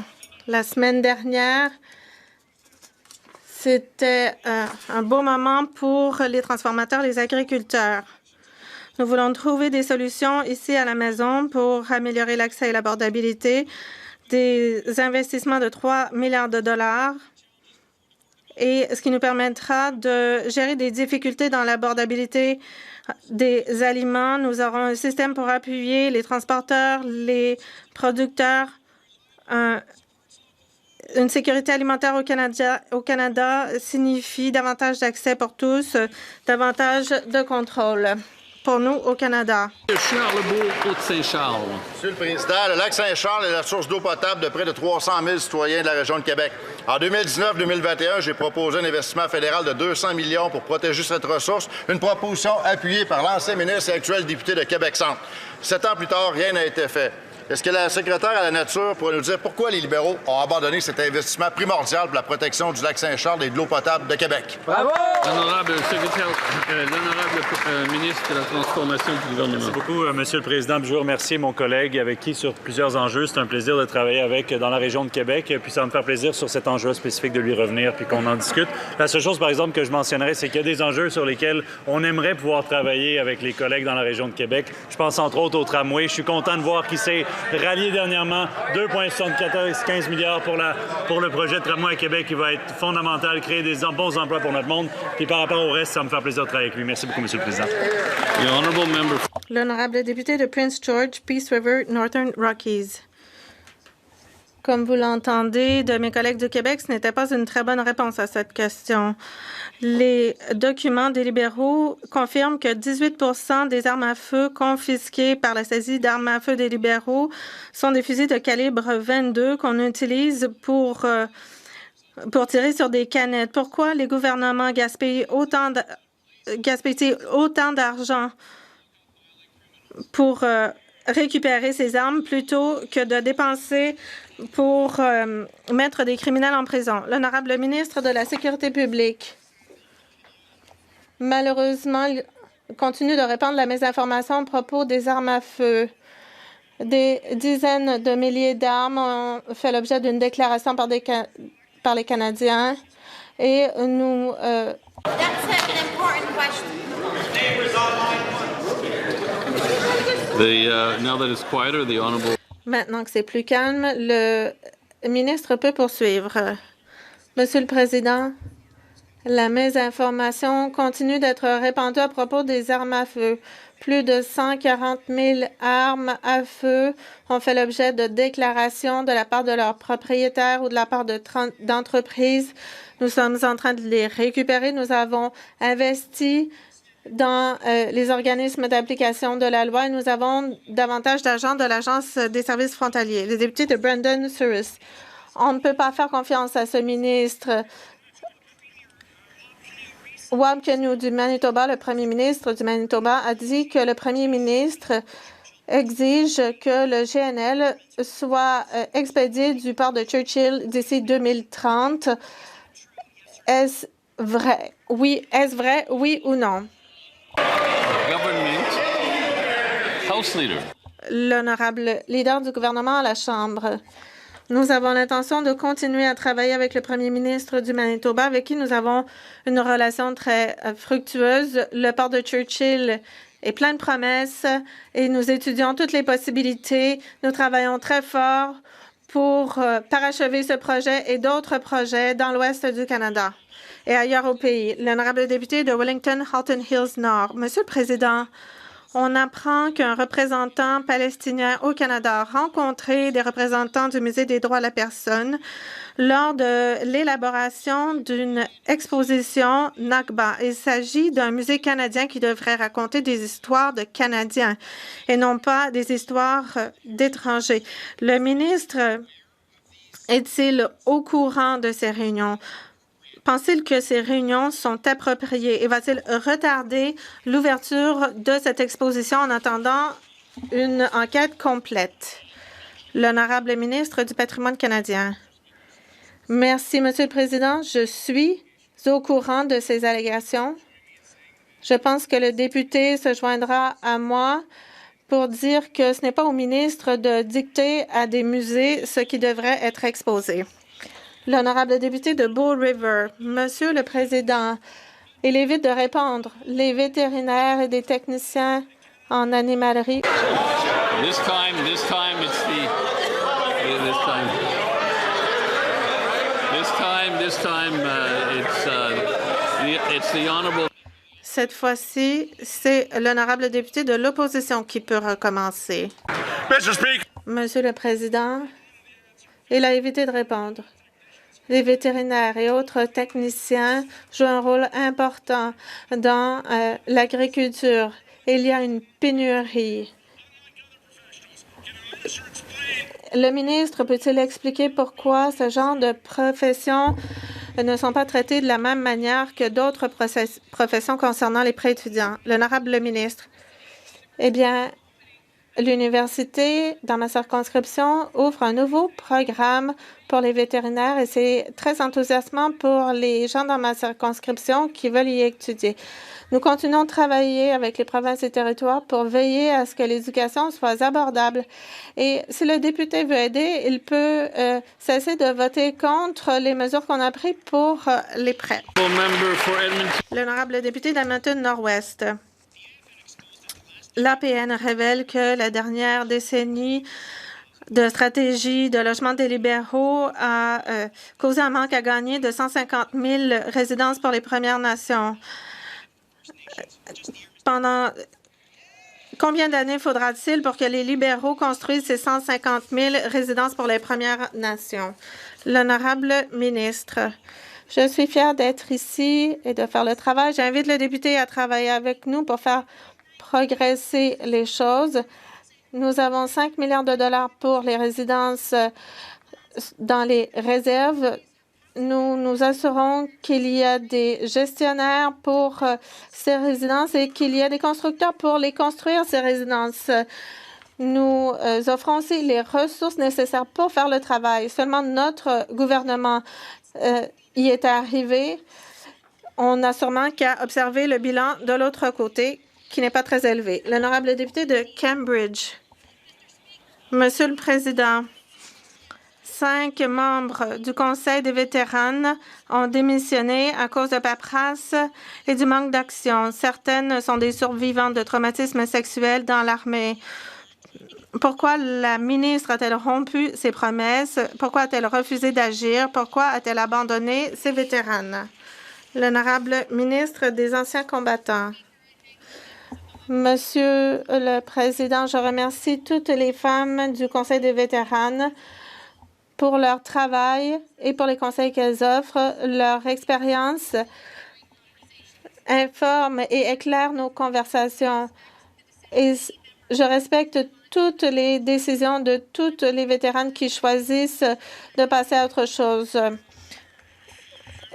La semaine dernière, c'était un beau moment pour les transformateurs, les agriculteurs. Nous voulons trouver des solutions ici à la maison pour améliorer l'accès et l'abordabilité, des investissements de 3 milliards de dollars et ce qui nous permettra de gérer des difficultés dans l'abordabilité des aliments. Nous aurons un système pour appuyer les transporteurs, les producteurs, une sécurité alimentaire au Canada signifie davantage d'accès pour tous, davantage de contrôle pour nous au Canada. Charlebourg, Côte-Saint-Charles. Monsieur le Président, le lac Saint-Charles est la source d'eau potable de près de 300 000 citoyens de la région de Québec. En 2019-2021, j'ai proposé un investissement fédéral de 200 millions pour protéger cette ressource, une proposition appuyée par l'ancien ministre et actuel député de Québec-Centre. 7 ans plus tard, rien n'a été fait. Est-ce que la secrétaire à la Nature pourrait nous dire pourquoi les libéraux ont abandonné cet investissement primordial pour la protection du lac Saint-Charles et de l'eau potable de Québec? Bravo! L'honorable ministre de la Transformation du gouvernement. Merci beaucoup, Monsieur le Président. Je veux remercier mon collègue avec qui, sur plusieurs enjeux, c'est un plaisir de travailler avec dans la région de Québec. Puis ça va me faire plaisir sur cet enjeu spécifique de lui revenir puis qu'on en discute. La seule chose, par exemple, que je mentionnerais, c'est qu'il y a des enjeux sur lesquels on aimerait pouvoir travailler avec les collègues dans la région de Québec. Je pense entre autres au tramway. Je suis content de voir qu'il s'est rallié dernièrement 2,75 milliards pour le projet de tramway à Québec qui va être fondamental, créer des bons emplois pour notre monde. Puis par rapport au reste, ça va me faire plaisir de travailler avec lui. Merci beaucoup, Monsieur le Président. L'honorable député de Prince George, Peace River, Northern Rockies. Comme vous l'entendez de mes collègues du Québec, ce n'était pas une très bonne réponse à cette question. Les documents des libéraux confirment que 18 des armes à feu confisquées par la saisie d'armes à feu des libéraux sont des fusils de calibre 22 qu'on utilise pour tirer sur des canettes. Pourquoi les gouvernements gaspillent autant d'argent pour récupérer ces armes plutôt que de dépenser pour mettre des criminels en prison? L'honorable ministre de la Sécurité publique, malheureusement, il continue de répandre la mésinformation à propos des armes à feu. Des dizaines de milliers d'armes ont fait l'objet d'une déclaration par les Canadiens et nous... Maintenant que c'est plus calme, le ministre peut poursuivre. Monsieur le Président, la mésinformation continue d'être répandue à propos des armes à feu. Plus de 140 000 armes à feu ont fait l'objet de déclarations de la part de leurs propriétaires ou de la part d'entreprises. Nous sommes en train de les récupérer. Nous avons investi dans les organismes d'application de la loi et nous avons davantage d'agents de l'Agence des services frontaliers. Le député de Brandon Souris. On ne peut pas faire confiance à ce ministre. Wab Kinew du Manitoba, le premier ministre du Manitoba, a dit que le premier ministre exige que le GNL soit expédié du port de Churchill d'ici 2030. Est-ce vrai? Oui. Est-ce vrai? Oui ou non? L'honorable leader du gouvernement à la Chambre. Nous avons l'intention de continuer à travailler avec le premier ministre du Manitoba, avec qui nous avons une relation très fructueuse. Le port de Churchill est plein de promesses et nous étudions toutes les possibilités. Nous travaillons très fort pour parachever ce projet et d'autres projets dans l'ouest du Canada et ailleurs au pays. L'honorable député de Wellington-Halton Hills Nord. Monsieur le Président, on apprend qu'un représentant palestinien au Canada a rencontré des représentants du Musée des droits de la personne lors de l'élaboration d'une exposition Nakba. Il s'agit d'un musée canadien qui devrait raconter des histoires de Canadiens et non pas des histoires d'étrangers. Le ministre est-il au courant de ces réunions? Pense-t-il que ces réunions sont appropriées et va-t-il retarder l'ouverture de cette exposition en attendant une enquête complète? L'honorable ministre du Patrimoine canadien. Merci, Monsieur le Président. Je suis au courant de ces allégations. Je pense que le député se joindra à moi pour dire que ce n'est pas au ministre de dicter à des musées ce qui devrait être exposé. L'honorable député de Bull River. Monsieur le Président, il évite de répondre. Les vétérinaires et des techniciens en animalerie. Cette fois-ci, c'est l'honorable député de l'opposition qui peut recommencer. Monsieur le Président, il a évité de répondre. Les vétérinaires et autres techniciens jouent un rôle important dans l'agriculture. Il y a une pénurie. Le ministre peut-il expliquer pourquoi ce genre de professions ne sont pas traitées de la même manière que d'autres professions concernant les pré-étudiants? L'honorable ministre. Eh bien, l'université dans ma circonscription ouvre un nouveau programme pour les vétérinaires et c'est très enthousiasmant pour les gens dans ma circonscription qui veulent y étudier. Nous continuons de travailler avec les provinces et territoires pour veiller à ce que l'éducation soit abordable. Et si le député veut aider, il peut cesser de voter contre les mesures qu'on a prises pour les prêts. L'honorable député d'Edmonton Nord-Ouest. L'APN révèle que la dernière décennie de stratégie de logement des libéraux a causé un manque à gagner de 150 000 résidences pour les Premières Nations. Pendant combien d'années faudra-t-il pour que les libéraux construisent ces 150 000 résidences pour les Premières Nations? L'honorable ministre, je suis fière d'être ici et de faire le travail. J'invite le député à travailler avec nous pour faire progresser les choses. Nous avons 5 milliards de dollars pour les résidences dans les réserves. Nous nous assurons qu'il y a des gestionnaires pour ces résidences et qu'il y a des constructeurs pour les construire, ces résidences. Nous offrons aussi les ressources nécessaires pour faire le travail. Seulement notre gouvernement y est arrivé. On n'a sûrement qu'à observer le bilan de l'autre côté, qui n'est pas très élevé. L'honorable député de Cambridge. Monsieur le Président, 5 membres du Conseil des vétérans ont démissionné à cause de paperasse et du manque d'action. Certaines sont des survivantes de traumatismes sexuels dans l'armée. Pourquoi la ministre a-t-elle rompu ses promesses? Pourquoi a-t-elle refusé d'agir? Pourquoi a-t-elle abandonné ses vétérans? L'honorable ministre des Anciens combattants. Monsieur le Président, je remercie toutes les femmes du Conseil des vétérans pour leur travail et pour les conseils qu'elles offrent. Leur expérience informe et éclaire nos conversations. Et je respecte toutes les décisions de toutes les vétérans qui choisissent de passer à autre chose.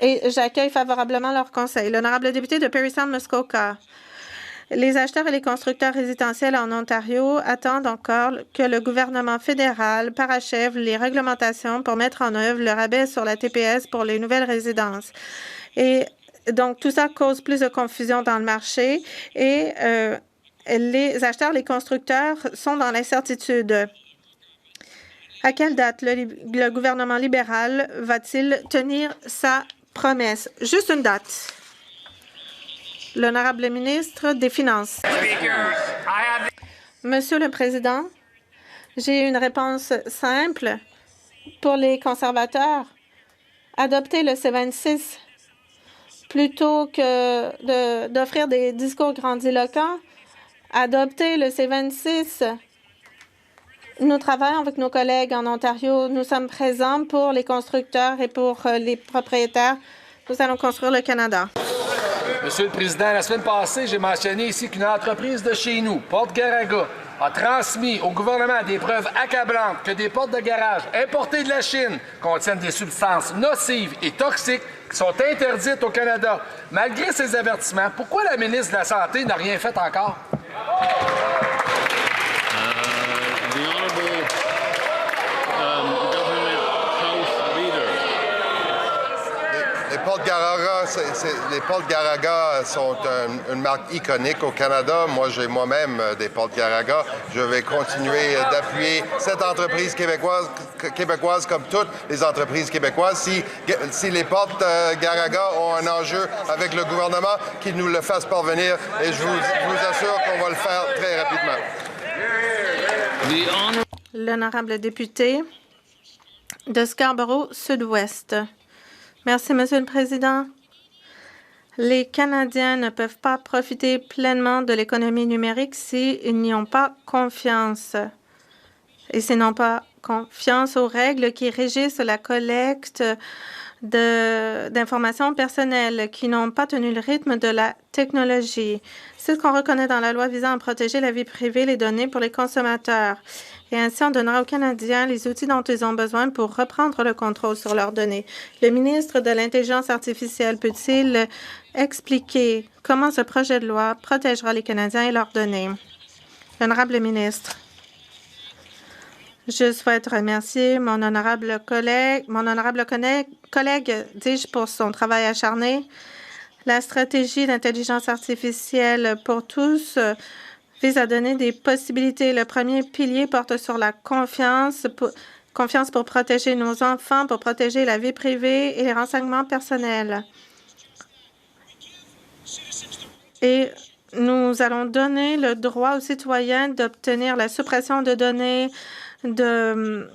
Et j'accueille favorablement leurs conseils. L'honorable député de Parry Sound Muskoka. Les acheteurs et les constructeurs résidentiels en Ontario attendent encore que le gouvernement fédéral parachève les réglementations pour mettre en œuvre le rabais sur la TPS pour les nouvelles résidences. Et donc, tout ça cause plus de confusion dans le marché et les acheteurs, les constructeurs sont dans l'incertitude. À quelle date le gouvernement libéral va-t-il tenir sa promesse? Juste une date. L'honorable ministre des Finances. Monsieur le Président, j'ai une réponse simple. Pour les conservateurs, adopter le C-26 plutôt que d'offrir des discours grandiloquents, adopter le C-26. Nous travaillons avec nos collègues en Ontario. Nous sommes présents pour les constructeurs et pour les propriétaires. Nous allons construire le Canada. Monsieur le Président, la semaine passée, j'ai mentionné ici qu'une entreprise de chez nous, Porte Garaga, a transmis au gouvernement des preuves accablantes que des portes de garage importées de la Chine contiennent des substances nocives et toxiques qui sont interdites au Canada. Malgré ces avertissements, pourquoi la ministre de la Santé n'a rien fait encore? Les Porte Garaga sont une marque iconique au Canada. Moi, j'ai moi-même des Porte Garaga. Je vais continuer d'appuyer cette entreprise québécoise comme toutes les entreprises québécoises. Si les Porte Garaga ont un enjeu avec le gouvernement, qu'ils nous le fassent parvenir et je vous assure qu'on va le faire très rapidement. L'honorable député de Scarborough Sud-Ouest. Merci, Monsieur le Président. Les Canadiens ne peuvent pas profiter pleinement de l'économie numérique s'ils n'y ont pas confiance. Et s'ils n'ont pas confiance aux règles qui régissent la collecte d'informations personnelles, qui n'ont pas tenu le rythme de la technologie. C'est ce qu'on reconnaît dans la loi visant à protéger la vie privée et les données pour les consommateurs. Et ainsi, on donnera aux Canadiens les outils dont ils ont besoin pour reprendre le contrôle sur leurs données. Le ministre de l'Intelligence artificielle peut-il expliquer comment ce projet de loi protégera les Canadiens et leurs données? L'honorable ministre. Je souhaite remercier mon honorable collègue, dis-je, pour son travail acharné. La stratégie d'intelligence artificielle pour tous vise à donner des possibilités. Le premier pilier porte sur la confiance pour protéger nos enfants, pour protéger la vie privée et les renseignements personnels. Et nous allons donner le droit aux citoyens d'obtenir la suppression de données, de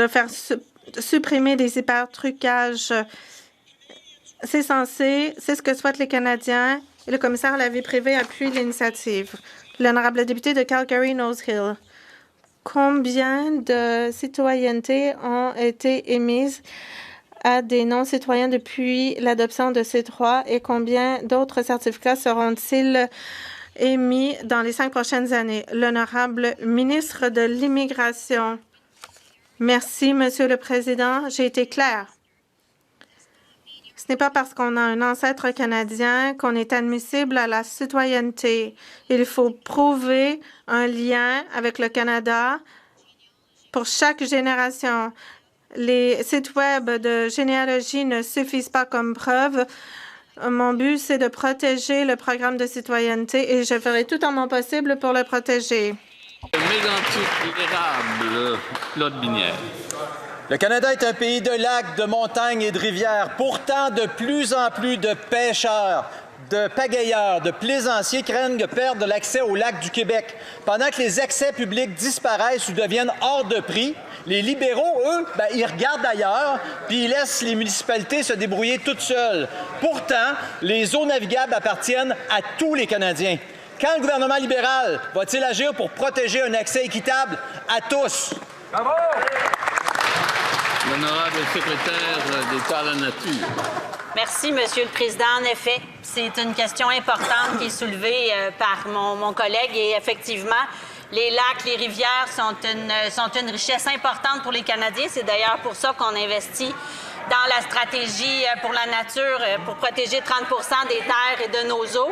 faire supprimer des hypertrucages. C'est ce que souhaitent les Canadiens et le commissaire à la vie privée appuie l'initiative. L'honorable député de Calgary-Nose Hill. Combien de citoyennetés ont été émises à des non-citoyens depuis l'adoption de ces droits et combien d'autres certificats seront-ils émis dans les 5 prochaines années? L'honorable ministre de l'Immigration. Merci, Monsieur le Président. J'ai été claire. Ce n'est pas parce qu'on a un ancêtre canadien qu'on est admissible à la citoyenneté. Il faut prouver un lien avec le Canada pour chaque génération. Les sites web de généalogie ne suffisent pas comme preuve. Mon but, c'est de protéger le programme de citoyenneté et je ferai tout en mon possible pour le protéger. Mégantic érable, Claude Binière. Le Canada est un pays de lacs, de montagnes et de rivières. Pourtant, de plus en plus de pêcheurs, de pagayeurs, de plaisanciers craignent de perdre l'accès aux lacs du Québec. Pendant que les accès publics disparaissent ou deviennent hors de prix, les libéraux, eux, ils regardent ailleurs puis ils laissent les municipalités se débrouiller toutes seules. Pourtant, les eaux navigables appartiennent à tous les Canadiens. Quand le gouvernement libéral va-t-il agir pour protéger un accès équitable à tous? Bravo! L'honorable secrétaire d'État à la Nature. Merci, Monsieur le Président. En effet, c'est une question importante qui est soulevée par mon collègue et effectivement, les lacs, les rivières sont une richesse importante pour les Canadiens. C'est d'ailleurs pour ça qu'on investit dans la stratégie pour la nature, pour protéger 30 des terres et de nos eaux.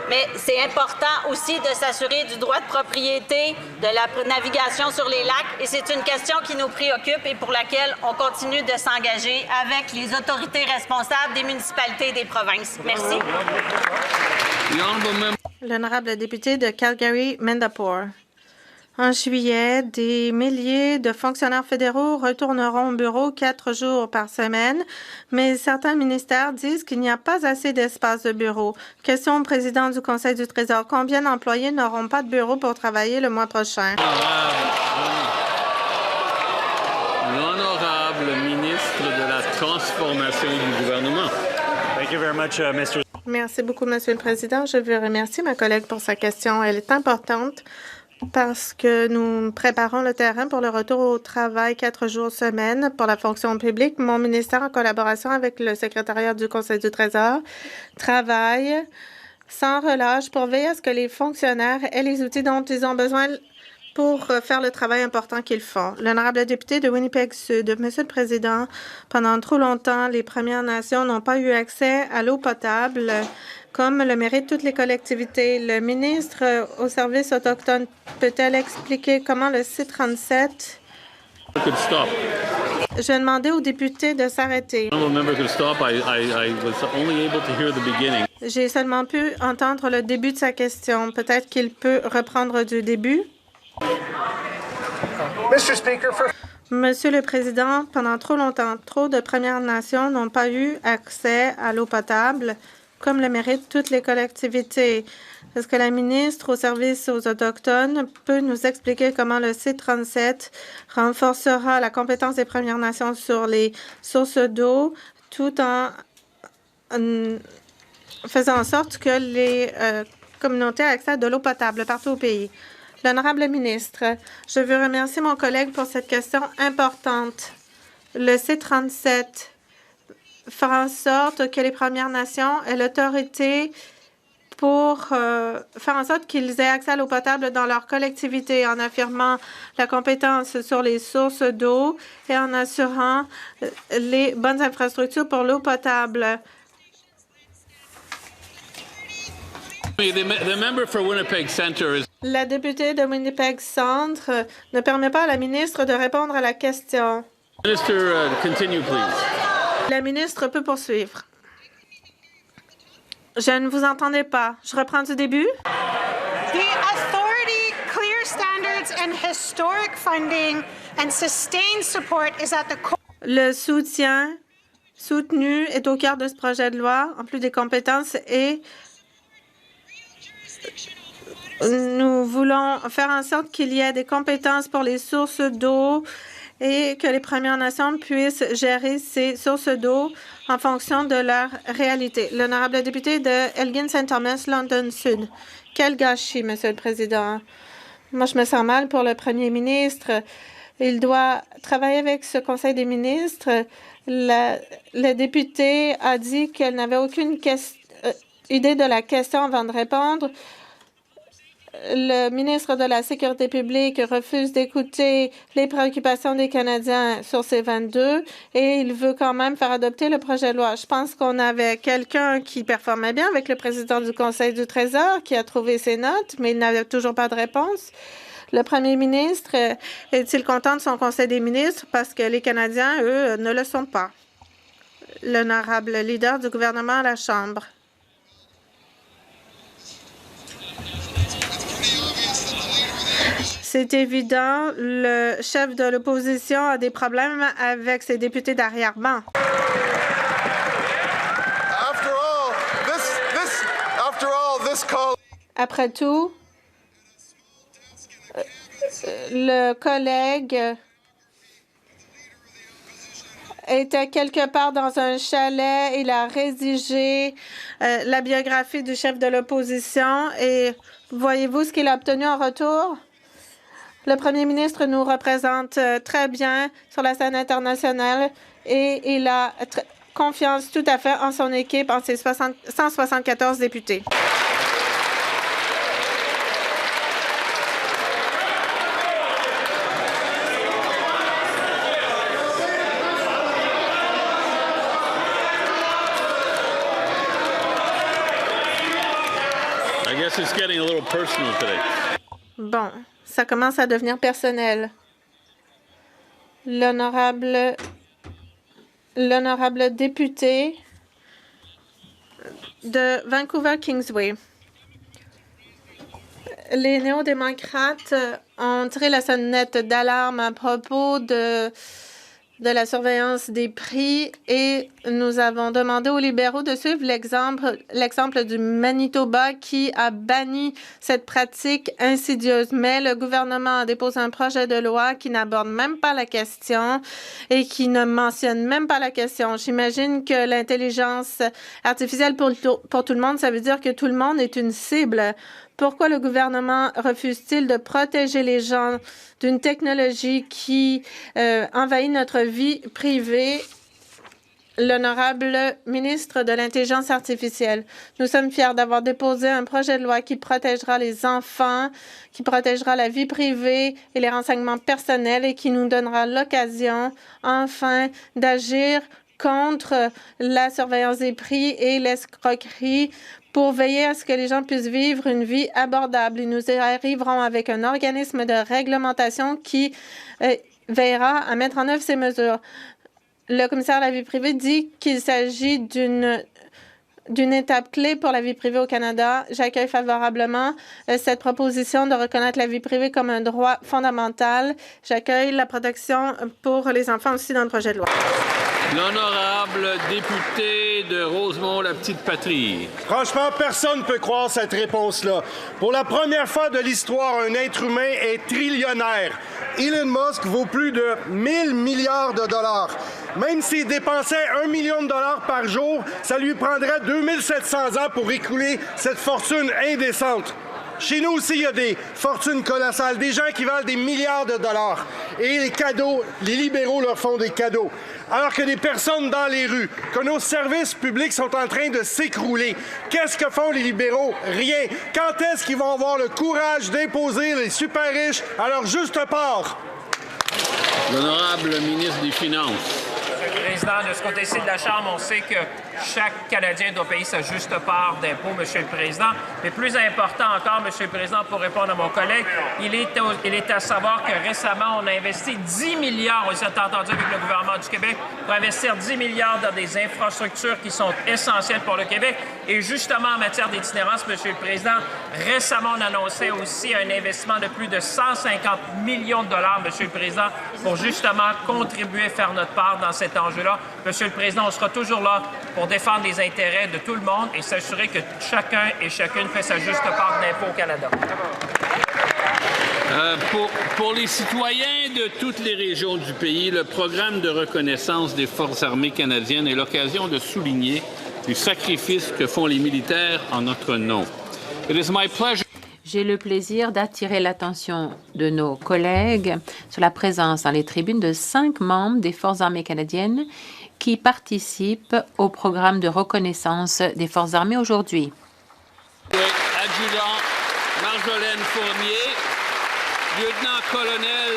Mais c'est important aussi de s'assurer du droit de propriété, de la navigation sur les lacs. Et c'est une question qui nous préoccupe et pour laquelle on continue de s'engager avec les autorités responsables des municipalités et des provinces. Merci. L'honorable député de Calgary-Mandapore. En juillet, des milliers de fonctionnaires fédéraux retourneront au bureau 4 jours par semaine, mais certains ministères disent qu'il n'y a pas assez d'espace de bureau. Question au président du Conseil du Trésor. Combien d'employés n'auront pas de bureau pour travailler le mois prochain? L'honorable ministre de la Transformation du gouvernement. Thank you very much, Mr. Merci beaucoup, Monsieur le Président. Je veux remercier ma collègue pour sa question. Elle est importante parce que nous préparons le terrain pour le retour au travail 4 jours semaine pour la fonction publique. Mon ministère, en collaboration avec le secrétariat du Conseil du Trésor, travaille sans relâche pour veiller à ce que les fonctionnaires aient les outils dont ils ont besoin pour faire le travail important qu'ils font. L'honorable député de Winnipeg-Sud. Monsieur le Président, pendant trop longtemps, les Premières Nations n'ont pas eu accès à l'eau potable comme le méritent toutes les collectivités. Le ministre aux services autochtones peut-elle expliquer comment le C-37... Je demandais aux députés de s'arrêter. J'ai seulement pu entendre le début de sa question. Peut-être qu'il peut reprendre du début. Monsieur le Président, pendant trop longtemps, trop de Premières Nations n'ont pas eu accès à l'eau potable comme le méritent toutes les collectivités. Est-ce que la ministre aux services aux Autochtones peut nous expliquer comment le C-37 renforcera la compétence des Premières Nations sur les sources d'eau tout en faisant en sorte que les communautés aient accès à de l'eau potable partout au pays? L'honorable ministre, je veux remercier mon collègue pour cette question importante. Le C-37 fera en sorte que les Premières Nations aient l'autorité pour faire en sorte qu'ils aient accès à l'eau potable dans leur collectivité en affirmant la compétence sur les sources d'eau et en assurant les bonnes infrastructures pour l'eau potable. The member for Winnipeg Centre is... La députée de Winnipeg Centre ne permet pas à la ministre de répondre à la question. Minister, continue, please. La ministre peut poursuivre. Je ne vous entendais pas. Je reprends du début. The authority, clear standards and historic funding and sustained support is at the core. Le soutien soutenu est au cœur de ce projet de loi, en plus des compétences, et nous voulons faire en sorte qu'il y ait des compétences pour les sources d'eau et que les Premières Nations puissent gérer ces sources d'eau en fonction de leur réalité. L'honorable député de Elgin-St. Thomas, London Sud. Quel gâchis, Monsieur le Président. Moi, je me sens mal pour le premier ministre. Il doit travailler avec ce Conseil des ministres. La députée a dit qu'elle n'avait aucune idée de la question avant de répondre. Le ministre de la Sécurité publique refuse d'écouter les préoccupations des Canadiens sur C-22 et il veut quand même faire adopter le projet de loi. Je pense qu'on avait quelqu'un qui performait bien avec le président du Conseil du Trésor qui a trouvé ses notes, mais il n'avait toujours pas de réponse. Le premier ministre est-il content de son Conseil des ministres parce que les Canadiens, eux, ne le sont pas? L'honorable leader du gouvernement à la Chambre. C'est évident, le chef de l'opposition a des problèmes avec ses députés d'arrière-ban. Après tout, le collègue était quelque part dans un chalet. Il a rédigé la biographie du chef de l'opposition et voyez-vous ce qu'il a obtenu en retour? Le premier ministre nous représente très bien sur la scène internationale et il a confiance tout à fait en son équipe, en ses 174 députés. I guess it's getting a little personal today. Bon, ça commence à devenir personnel. L'honorable député de Vancouver-Kingsway. Les néo-démocrates ont tiré la sonnette d'alarme à propos de la surveillance des prix et nous avons demandé aux libéraux de suivre l'exemple du Manitoba qui a banni cette pratique insidieuse. Mais le gouvernement a déposé un projet de loi qui n'aborde même pas la question et qui ne mentionne même pas la question. J'imagine que l'intelligence artificielle pour tout le monde, ça veut dire que tout le monde est une cible. Pourquoi le gouvernement refuse-t-il de protéger les gens d'une technologie qui envahit notre vie privée? L'honorable ministre de l'Intelligence artificielle. Nous sommes fiers d'avoir déposé un projet de loi qui protégera les enfants, qui protégera la vie privée et les renseignements personnels et qui nous donnera l'occasion, enfin, d'agir contre la surveillance des prix et l'escroquerie pour veiller à ce que les gens puissent vivre une vie abordable. Et nous arriverons avec un organisme de réglementation qui veillera à mettre en œuvre ces mesures. Le commissaire à la vie privée dit qu'il s'agit d'une étape clé pour la vie privée au Canada. J'accueille favorablement cette proposition de reconnaître la vie privée comme un droit fondamental. J'accueille la protection pour les enfants aussi dans le projet de loi. L'honorable député de Rosemont-la-Petite-Patrie. Franchement, personne ne peut croire cette réponse-là. Pour la première fois de l'histoire, un être humain est trillionnaire. Elon Musk vaut plus de 1000 milliards de dollars. Même s'il dépensait 1 million de dollars par jour, ça lui prendrait 2700 ans pour écouler cette fortune indécente. Chez nous aussi, il y a des fortunes colossales, des gens qui valent des milliards de dollars. Et les cadeaux, les libéraux leur font des cadeaux. Alors que des personnes dans les rues, que nos services publics sont en train de s'écrouler. Qu'est-ce que font les libéraux? Rien. Quand est-ce qu'ils vont avoir le courage d'imposer les super riches à leur juste part? L'honorable ministre des Finances. Monsieur le Président. De ce côté-ci de la Chambre, on sait que chaque Canadien doit payer sa juste part d'impôts, Monsieur le Président. Mais plus important encore, Monsieur le Président, pour répondre à mon collègue, il est à savoir que récemment, on a investi 10 milliards, on s'est entendu avec le gouvernement du Québec, pour investir 10 milliards dans des infrastructures qui sont essentielles pour le Québec. Et justement, en matière d'itinérance, Monsieur le Président, récemment, on annonçait aussi un investissement de plus de 150 millions de dollars, Monsieur le Président, pour justement contribuer à faire notre part dans cet enjeu-là. Monsieur le Président, on sera toujours là pour défendre les intérêts de tout le monde et s'assurer que chacun et chacune fait sa juste part d'impôt au Canada. Pour les citoyens de toutes les régions du pays, le programme de reconnaissance des Forces armées canadiennes est l'occasion de souligner les sacrifices que font les militaires en notre nom. It is my pleasure. J'ai le plaisir d'attirer l'attention de nos collègues sur la présence dans les tribunes de 5 membres des Forces armées canadiennes qui participent au programme de reconnaissance des Forces armées aujourd'hui. Adjudant Marjolaine Fournier, lieutenant-colonel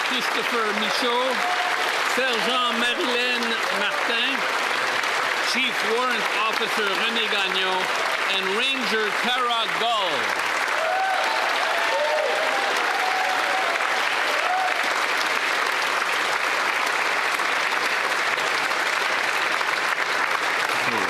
Christopher Michaud, sergent Marilyn Martin, Chief Warrant Officer René Gagnon, and Ranger Tara Gull.